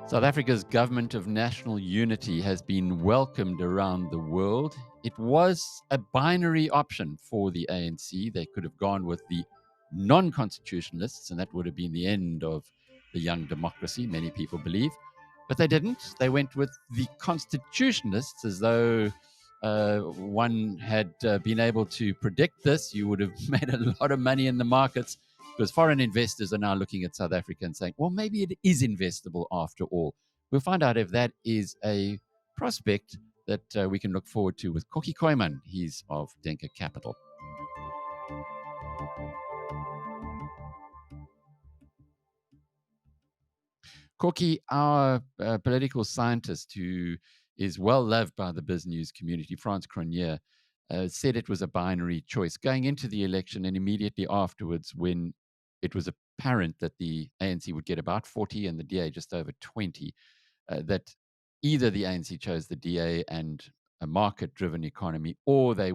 South Africa's government of national unity has been welcomed around the world. It was a binary option for the ANC. They could have gone with the non-constitutionalists, and that would have been the end of the young democracy, many people believe. But they didn't. They went with the constitutionalists, as though one had been able to predict this. You would have made a lot of money in the markets, because foreign investors are now looking at South Africa and saying, well, maybe it is investable after all. We'll find out if that is a prospect that we can look forward to with Kokkie Kooyman. He's of Denker Capital. Kokkie, our political scientist who is well loved by the biz news community, Frans Cronje, said it was a binary choice going into the election and immediately afterwards, when it was apparent that the ANC would get about 40 and the DA just over 20, that either the ANC chose the DA and a market-driven economy, or they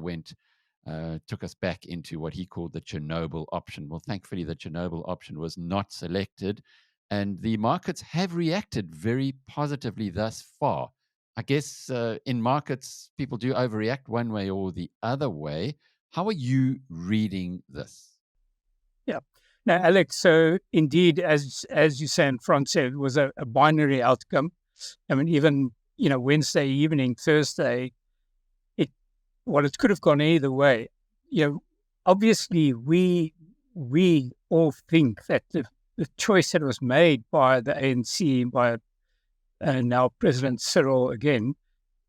took us back into what he called the Chernobyl option. Well, thankfully, the Chernobyl option was not selected, and the markets have reacted very positively thus far. I guess in markets, people do overreact one way or the other way. How are you reading this? Yeah. Now, Alex, so indeed, as you say, and Frans said, it was a binary outcome. I mean, even, Wednesday evening, Thursday, it could have gone either way. Obviously, we all think that the choice that was made by the ANC, by now President Cyril again,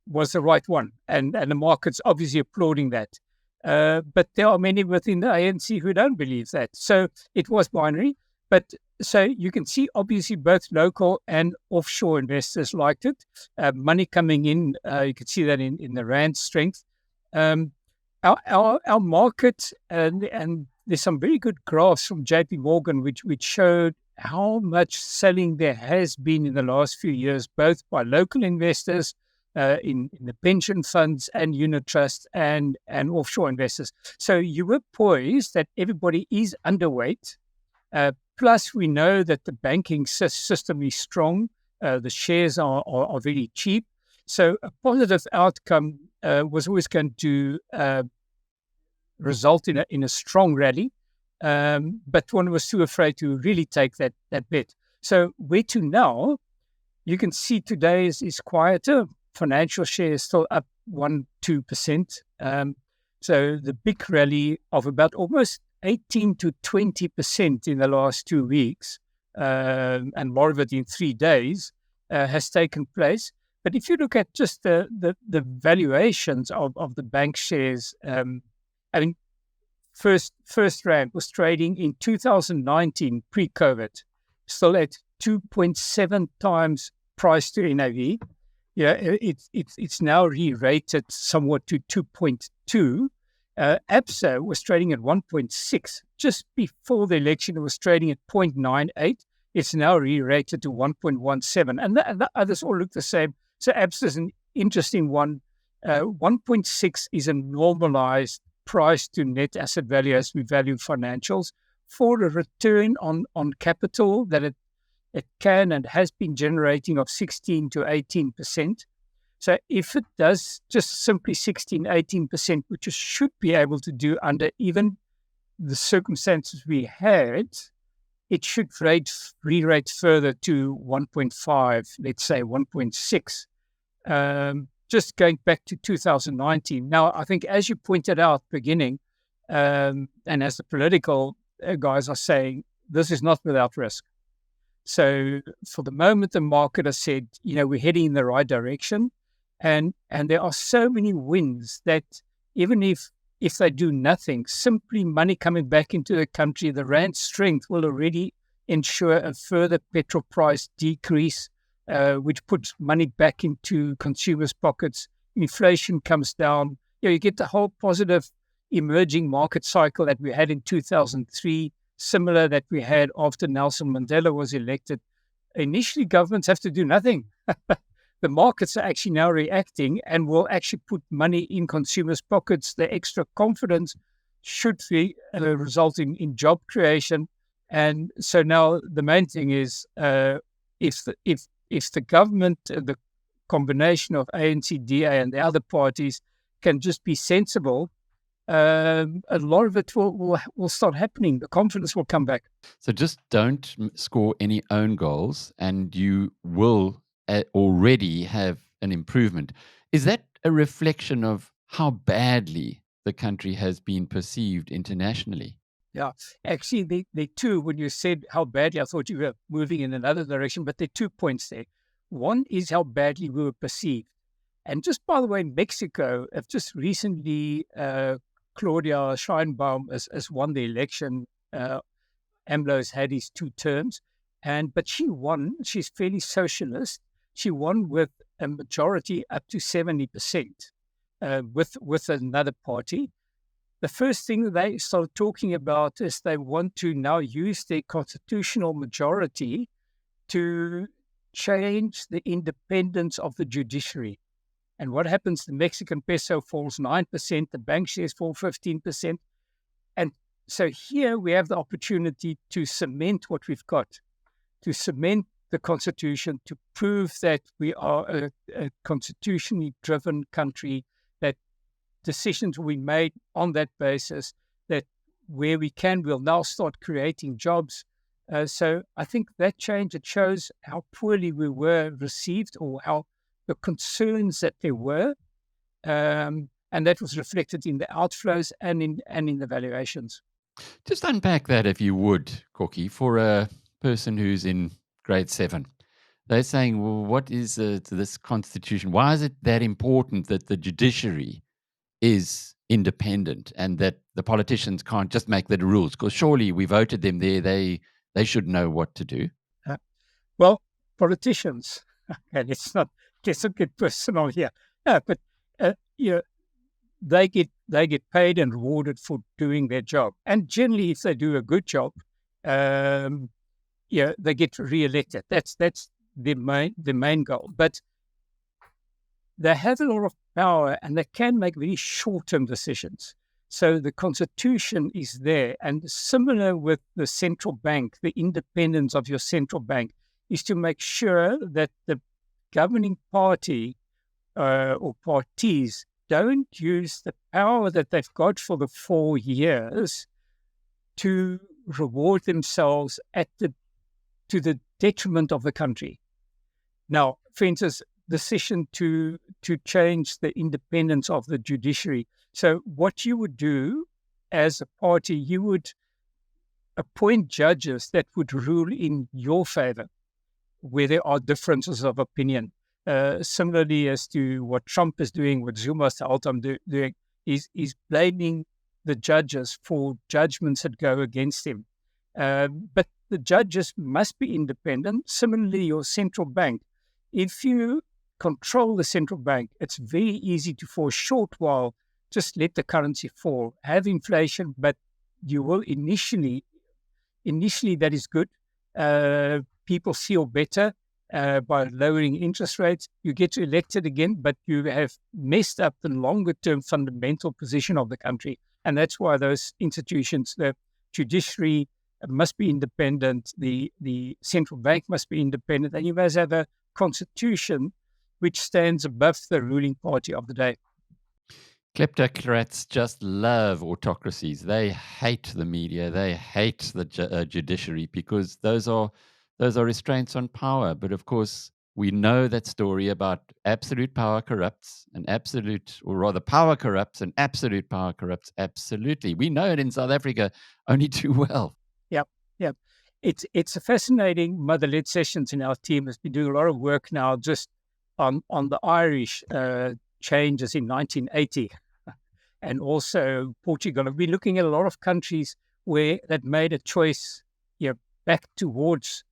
was the right one. And the market's obviously applauding that. But there are many within the ANC who don't believe that. So it was binary. But so you can see, obviously, both local and offshore investors liked it. Money coming in, you can see that in the rand strength. Our market, and there's some very good graphs from JP Morgan, which showed how much selling there has been in the last few years, both by local investors, in the pension funds and unit trusts and offshore investors. So you were poised that everybody is underweight. Plus, we know that the banking system is strong. The shares are very cheap. So a positive outcome was always going to result in a strong rally. But one was too afraid to really take that bet. So where to now? You can see today is quieter. Financial shares still up 1-2%. So the big rally of about almost 18 to 20% in the last 2 weeks, and more of it in 3 days, has taken place. But if you look at just the valuations of the bank shares, First Rand was trading in 2019 pre-COVID, still at 2.7 times price to NAV. Yeah, it's now re-rated somewhat to 2.2. Absa was trading at 1.6. Just before the election, it was trading at 0.98. It's now re-rated to 1.17. And the others all look the same. So Absa is an interesting one. 1.6 is a normalized price to net asset value as we value financials for a return on capital that it can and has been generating of 16 to 18%. So if it does just simply 16, 18%, which it should be able to do under even the circumstances we had, it should re-rate further to 1.5, let's say 1.6. Just going back to 2019. Now, I think as you pointed out beginning, and as the political guys are saying, this is not without risk. So for the moment, the market has said, we're heading in the right direction. And there are so many wins that even if they do nothing, simply money coming back into the country, the rand strength will already ensure a further petrol price decrease, which puts money back into consumers' pockets. Inflation comes down. You get the whole positive emerging market cycle that we had in 2003, similar that we had after Nelson Mandela was elected. Initially, governments have to do nothing. the markets are actually now reacting and will actually put money in consumers' pockets. The extra confidence should be resulting in job creation. And so now the main thing is if the government, the combination of ANC, DA, and the other parties can just be sensible, a lot of it will start happening. The confidence will come back. So just don't score any own goals, and you will already have an improvement. Is that a reflection of how badly the country has been perceived internationally? Yeah, actually, the two, when you said how badly, I thought you were moving in another direction, but there are 2 points there. One is how badly we were perceived. And just by the way, Mexico have just recently, Claudia Sheinbaum has won the election. AMLO's had his 2 terms, but she won. She's fairly socialist. She won with a majority up to 70% with another party. The first thing they started talking about is they want to now use their constitutional majority to change the independence of the judiciary. And what happens? The Mexican peso falls 9%, the bank shares fall 15%. And so here we have the opportunity to cement what we've got, to cement the constitution, to prove that we are a constitutionally driven country, that decisions will be made on that basis, that where we can, we'll now start creating jobs. So I think that change, it shows how poorly we were received, or how the concerns that there were, and that was reflected in the outflows and in the valuations. Just unpack that, if you would, Kokkie, for a person who's in grade 7. They're saying, well, what is this constitution? Why is it that important that the judiciary is independent and that the politicians can't just make the rules? Because surely we voted them there. They should know what to do. Well, politicians, and let's not get personal here. No, but they get paid and rewarded for doing their job, and generally, if they do a good job, they get re-elected. That's the main goal. But they have a lot of power, and they can make very short-term decisions. So the constitution is there, and similar with the central bank, the independence of your central bank is to make sure that the governing party or parties don't use the power that they've got for the 4 years to reward themselves to the detriment of the country. Now, for instance, decision to change the independence of the judiciary. So what you would do as a party, you would appoint judges that would rule in your favor where there are differences of opinion. Similarly as to what Trump is doing, what Zuma's the time doing, is blaming the judges for judgments that go against him. But the judges must be independent. Similarly, your central bank. If you control the central bank, it's very easy to, for a short while, just let the currency fall, have inflation, but you will initially that is good. People feel better by lowering interest rates. You get elected again, but you have messed up the longer-term fundamental position of the country. And that's why those institutions, the judiciary must be independent, the central bank must be independent, and you must have a constitution which stands above the ruling party of the day. Kleptocrats just love autocracies. They hate the media. They hate the judiciary, because those are restraints on power. But of course, we know that story about absolute power corrupts, and power corrupts and absolute power corrupts absolutely. We know it in South Africa only too well. Yep. It's a fascinating. Mother-led Sessions in our team has been doing a lot of work now just on the Irish changes in 1980 and also Portugal. We're looking at a lot of countries where that made a choice back towards,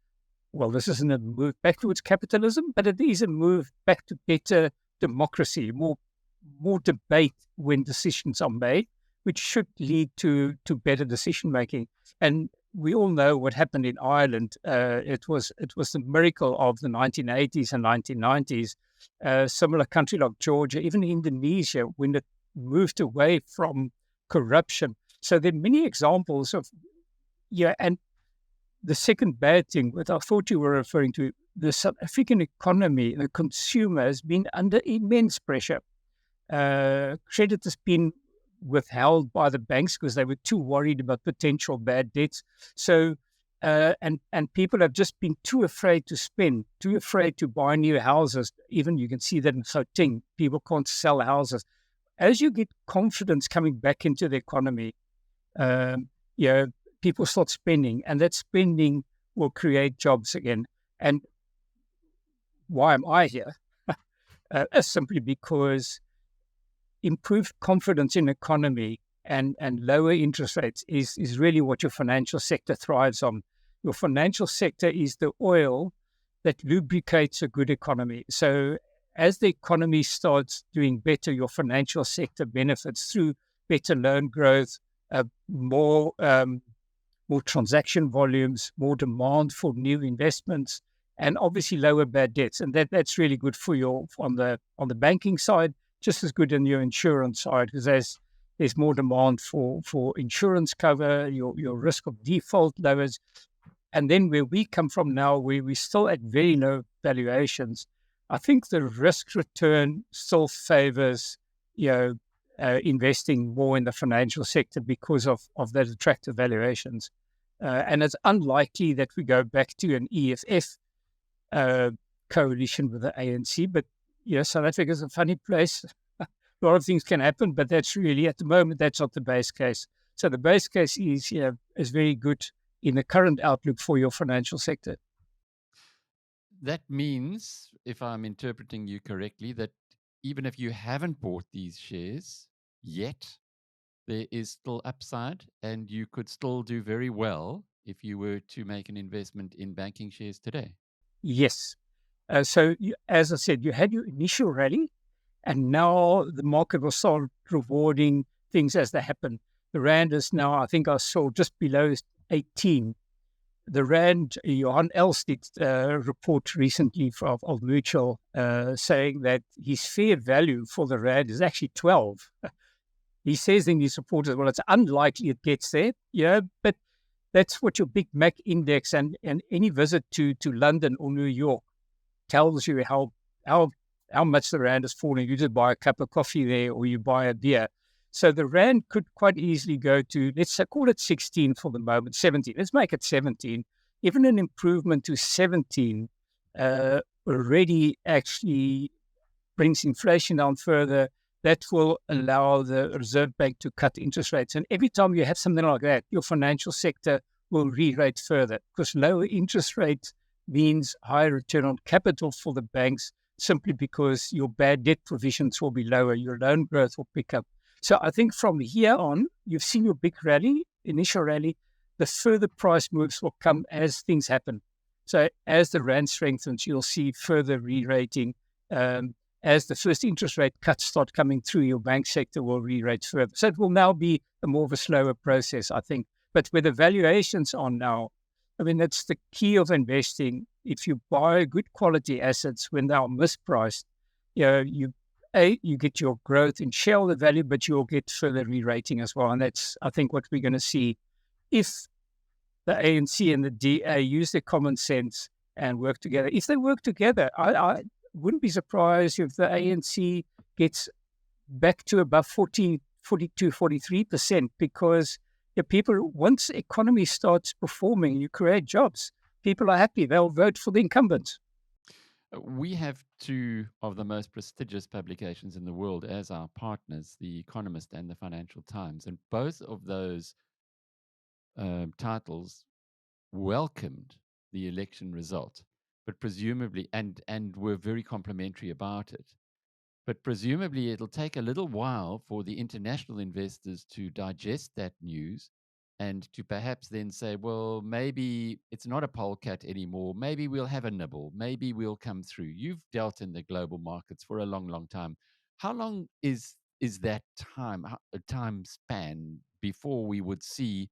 well, this isn't a move back towards capitalism, but it is a move back to better democracy, more debate when decisions are made, which should lead to better decision making. And we all know what happened in Ireland. It was the miracle of the 1980s and 1990s Similar country like Georgia, even Indonesia, when it moved away from corruption. So there are many examples of, yeah. And the second bad thing, what I thought you were referring to, the South African economy, the consumer has been under immense pressure. Credit has been withheld by the banks because they were too worried about potential bad debts. So, and people have just been too afraid to spend, too afraid to buy new houses. Even you can see that in Gauteng, people can't sell houses. As you get confidence coming back into the economy, um, you know, people start spending, and that spending will create jobs again. And why am I here? Simply because improved confidence in economy and lower interest rates is really what your financial sector thrives on. Your financial sector is the oil that lubricates a good economy. So as the economy starts doing better, your financial sector benefits through better loan growth, uh, more more transaction volumes, more demand for new investments, and obviously lower bad debts. And that's really good for your on the banking side, just as good on your insurance side, because there's more demand for insurance cover, your risk of default lowers. And then where we come from now, where we're still at very low valuations, I think the risk return still favors, investing more in the financial sector because of those attractive valuations. And it's unlikely that we go back to an EFF uh, coalition with the ANC. But, South Africa is a funny place. A lot of things can happen, but that's really, at the moment, that's not the base case. So the base case is very good in the current outlook for your financial sector. That means, if I'm interpreting you correctly, that even if you haven't bought these shares yet, there is still upside and you could still do very well if you were to make an investment in banking shares today. Yes. As I said, you had your initial rally, and now the market will start rewarding things as they happen. The Rand is now, I think I saw, just below 18. The Rand, Johan Els did a report recently of Mutual saying that his fair value for the Rand is actually 12. He says in his report as well, it's unlikely it gets there, but that's what your Big Mac index and any visit to London or New York tells you how much the Rand is falling. You just buy a cup of coffee there or you buy a beer. So the Rand could quite easily go to, let's call it 16 for the moment, 17. Let's make it 17. Even an improvement to 17 already actually brings inflation down further. That will allow the Reserve Bank to cut interest rates. And every time you have something like that, your financial sector will re-rate further, because lower interest rates means higher return on capital for the banks, simply because your bad debt provisions will be lower, your loan growth will pick up. So I think from here on, you've seen your big rally, initial rally, the further price moves will come as things happen. So as the Rand strengthens, you'll see further re-rating. As the first interest rate cuts start coming through, your bank sector will re-rate further. So it will now be more of a slower process, I think. But where the valuations are now, I mean, that's the key of investing. If you buy good quality assets when they are mispriced, you get your growth in shareholder value, but you'll get further re-rating as well. And that's, I think, what we're going to see if the ANC and the DA use their common sense and work together. If they work together, I wouldn't be surprised if the ANC gets back to above 40, 42, 43%, because people, once the economy starts performing, you create jobs. People are happy. They'll vote for the incumbents. We have two of the most prestigious publications in the world as our partners, The Economist and The Financial Times. And both of those titles welcomed the election result, but presumably, and were very complimentary about it. But presumably, it'll take a little while for the international investors to digest that news and to perhaps then say, well, maybe it's not a polecat anymore. Maybe we'll have a nibble. Maybe we'll come through. You've dealt in the global markets for a long, long time. How long is that time span before we would see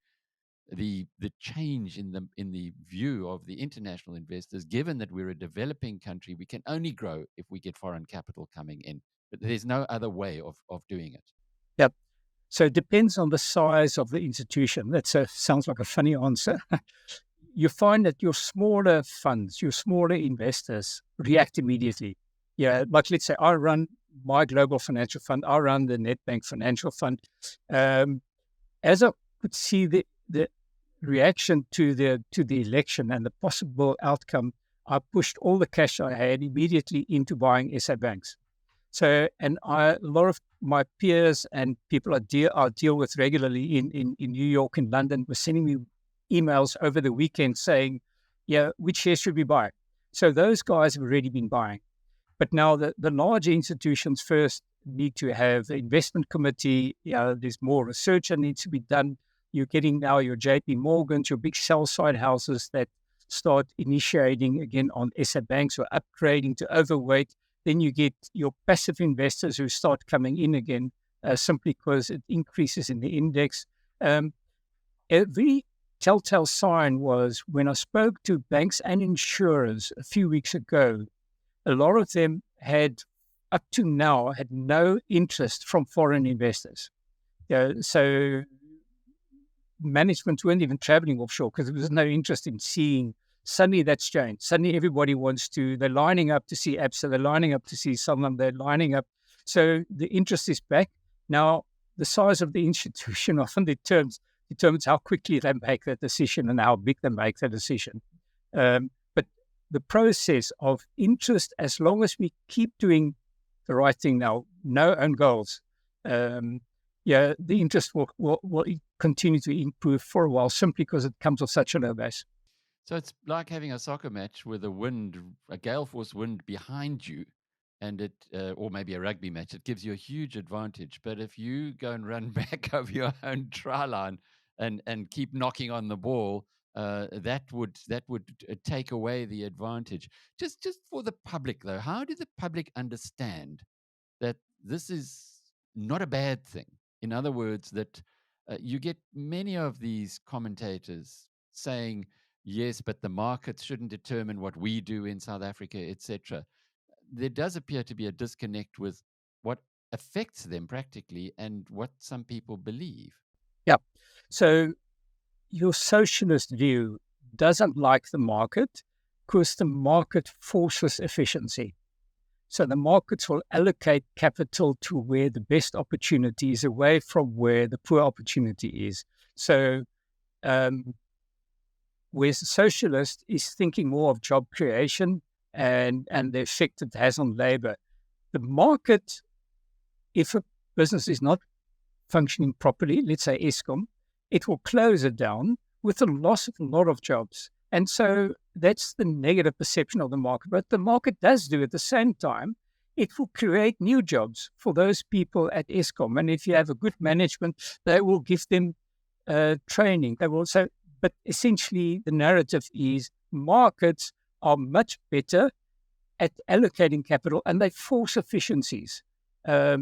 the change in the view of the international investors, given that we're a developing country, we can only grow if we get foreign capital coming in. But there's no other way of doing it. Yep. So it depends on the size of the institution. That sounds like a funny answer. You find that your smaller funds, your smaller investors react immediately. Yeah, like let's say I run my global financial fund, I run the Nedbank Financial Fund. As I could see the reaction to the election and the possible outcome, I pushed all the cash I had immediately into buying SA banks. So, and a lot of my peers and people I deal with regularly in New York and London were sending me emails over the weekend saying, yeah, which shares should we buy? So those guys have already been buying. But now the larger institutions first need to have an investment committee. There's more research that needs to be done. You're getting now your JP Morgans, your big sell-side houses that start initiating again on SA banks or upgrading to overweight. Then you get your passive investors who start coming in again simply because it increases in the index. Every telltale sign was when I spoke to banks and insurers a few weeks ago, a lot of them had, up to now, had no interest from foreign investors. So management weren't even traveling offshore because there was no interest in seeing. Suddenly that's changed. Suddenly everybody wants to, they're lining up to see ABSA, they're lining up to see someone, they're lining up. So the interest is back. Now, the size of the institution often determines how quickly they make that decision and how big they make that decision. But the process of interest, as long as we keep doing the right thing now, no own goals, the interest will continue to improve for a while simply because it comes with such a low base. So it's like having a soccer match with a gale force wind behind you, and or maybe a rugby match. It gives you a huge advantage. But if you go and run back over your own try line and keep knocking on the ball, that would take away the advantage. Just for the public, though, how do the public understand that this is not a bad thing? In other words, that you get many of these commentators saying, yes, but the markets shouldn't determine what we do in South Africa, etc. There does appear to be a disconnect with what affects them practically and what some people believe. Yeah. So your socialist view doesn't like the market because the market forces efficiency. So the markets will allocate capital to where the best opportunity is, away from where the poor opportunity is. So whereas the socialist is thinking more of job creation and the effect it has on labor. The market, if a business is not functioning properly, let's say Eskom, it will close it down with the loss of a lot of jobs. And so that's the negative perception of the market. But the market does do at the same time, it will create new jobs for those people at Eskom. And if you have a good management, they will give them training. They will also. But essentially, the narrative is markets are much better at allocating capital and they force efficiencies. I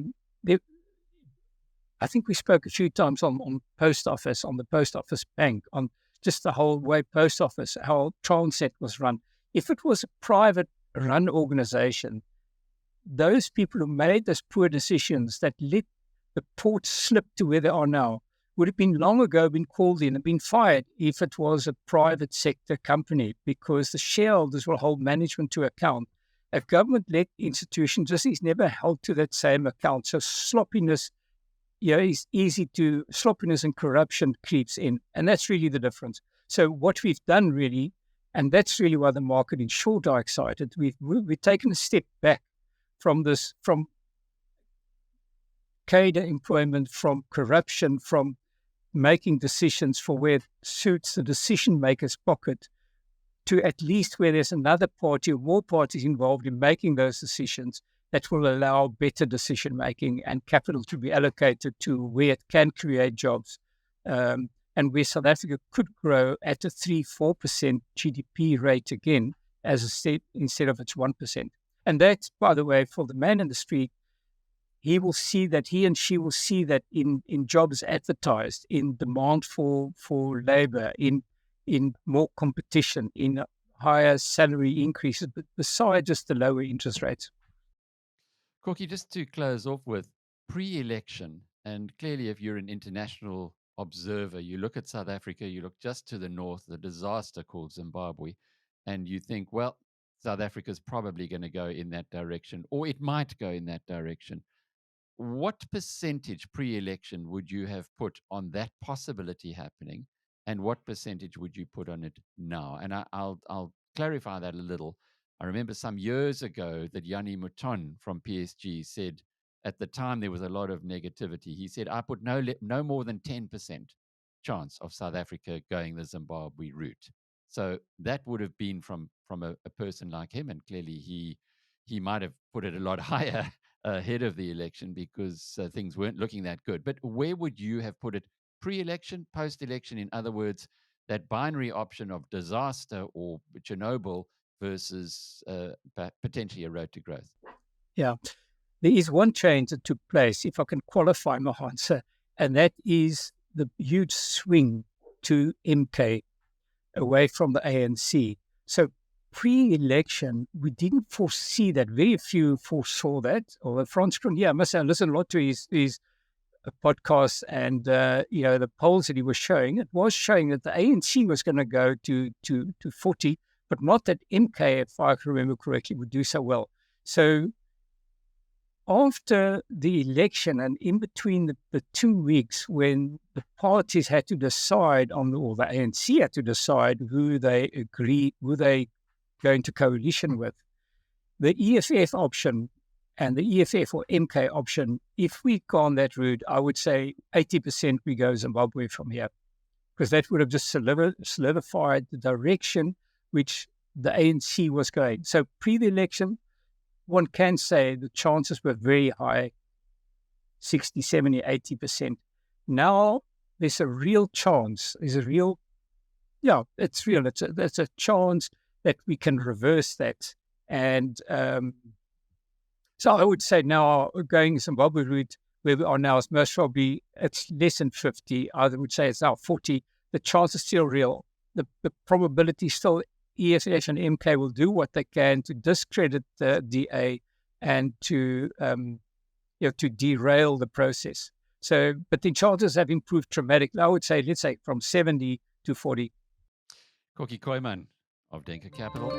think we spoke a few times on post office, on the post office bank, on just the whole way post office, how Transnet was run. If it was a private run organization, those people who made those poor decisions that let the port slip to where they are now would have been long ago been called in and been fired if it was a private sector company, because the shareholders will hold management to account. A government-led institution just is never held to that same account. So sloppiness, is sloppiness and corruption creeps in. And that's really the difference. So what we've done really, and that's really why the market in short are excited, we've taken a step back from cadre employment, from corruption, from making decisions for where it suits the decision maker's pocket, to at least where there's another party or more parties involved in making those decisions that will allow better decision making and capital to be allocated to where it can create jobs, and where South Africa could grow at a 3-4% GDP rate again as a state instead of its 1%. And that's, by the way, for the man in the street, he will see that, he and she will see that in jobs advertised, in demand for labor, in more competition, in higher salary increases, but besides just the lower interest rates. Kokkie, just to close off with pre-election, and clearly if you're an international observer, you look at South Africa, you look just to the north, the disaster called Zimbabwe, and you think, well, South Africa's probably going to go in that direction, or it might go in that direction. What percentage pre-election would you have put on that possibility happening, and what percentage would you put on it now? And I'll clarify that a little. I remember some years ago that Yanni Mouton from PSG said at the time there was a lot of negativity. He said, I put no more than 10% chance of South Africa going the Zimbabwe route. So that would have been from a person like him, and clearly he might have put it a lot higher ahead of the election because things weren't looking that good. But where would you have put it pre-election, post-election? In other words, that binary option of disaster or Chernobyl versus potentially a road to growth. Yeah. There is one change that took place, if I can qualify my answer, and that is the huge swing to MK away from the ANC. So pre-election, we didn't foresee that. Very few foresaw that. Or Frans Cronje, I must say, I listened a lot to his podcast and the polls that he was showing. It was showing that the ANC was going to go to 40, but not that MK, if I can remember correctly, would do so well. So after the election and in between the 2 weeks when the parties had to decide on, or the ANC had to decide who they go into coalition with, the EFF option and the EFF or MK option, if we go on that route, I would say 80% we go Zimbabwe from here, because that would have just solidified the direction which the ANC was going. So pre the election, one can say the chances were very high, 60, 70, 80%. Now there's a real chance. It's real. It's a chance that we can reverse that. And so I would say now going Zimbabwe route, where we are now, is most probably it's less than 50. I would say it's now 40. The chance is still real. The probability still. EFF and MK will do what they can to discredit the DA and to derail the process. So, but the chances have improved dramatically. I would say, let's say, from 70 to 40. Kokkie Kooyman of Denker Capital.